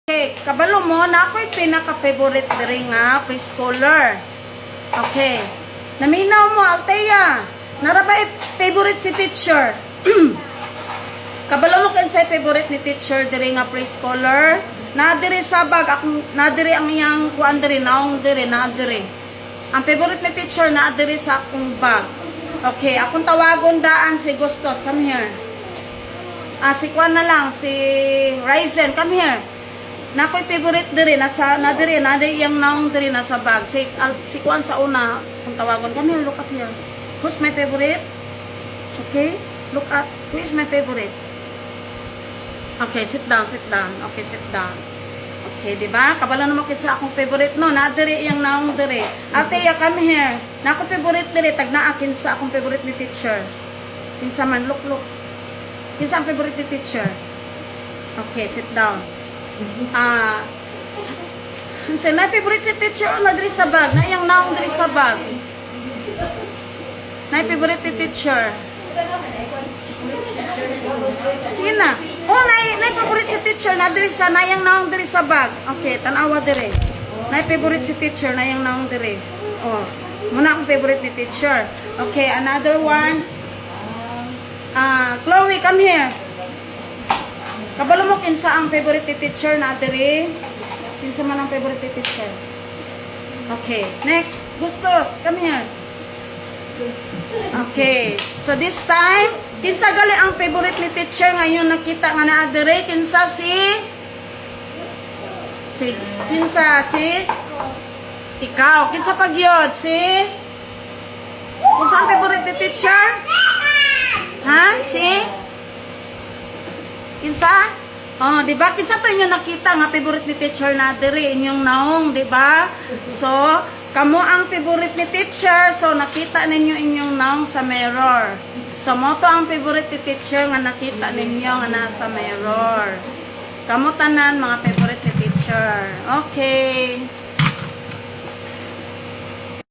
Okay, kabalo mo na ako'y pinaka-favorite diri nga preschooler. Okay. Naminaw mo, Althea. Nara ba favorite si teacher? Kabalo mo kinsay favorite ni teacher diri nga preschooler? Nadiri sa bag, nadiri ang iyang kuan diri, naong diri, nadiri. Ang favorite ni teacher nadiri sa akong bag. Okay, akong tawagon daan si Gustos, come here. Si kuan na lang, si Ryzen, come here. Na ko'y favorite diri nasa nadiri iyang naong diri nasa bag. Si kuan sa una kung tawagon kami, look at here. Who's my favorite? Okay? Look at who is my favorite? Okay, sit down, sit down. Okay, sit down. Okay, di ba? Kabalo naman kinsa akong favorite no, nadiri iyang naong diri. Ate, come here. Na ako favorite diri tag naa kinsa akong favorite ni teacher. Kinsa man, look. Kinsa ang favorite ni teacher? Okay, sit down. Na favorite teacher na diri sa bag, na iyang naong diri sa bag. Na favorite teacher. Sige na. Oh, na favorite si teacher na diri sa nayang naong diri sa bag. Okay, tanawa diri. Na favorite si teacher na iyang naong diri. Oh, muna akong favorite ni teacher. Okay, another one. Chloe, come here. Kabalo mo kinsa ang favorite teacher na diri? Kinsa man ang favorite teacher? Okay, next. Gustos, come here. Okay. So this time, kinsa gali ang favorite ni teacher ngayon nakita nga naa diri? Kinsa ikaw. Kinsa pagyod kinsa ang favorite ni teacher? Ha? Kinsa? Oh, di ba? Kinsa to inyo nakita nga favorite ni teacher na diri inyong naong, di ba? So, kamo ang favorite ni teacher, so nakita ninyo inyong naong sa mirror. So, mo to ang favorite ni teacher nga nakita ninyo nga nasa mirror. Kamo tanan mga favorite ni teacher. Okay.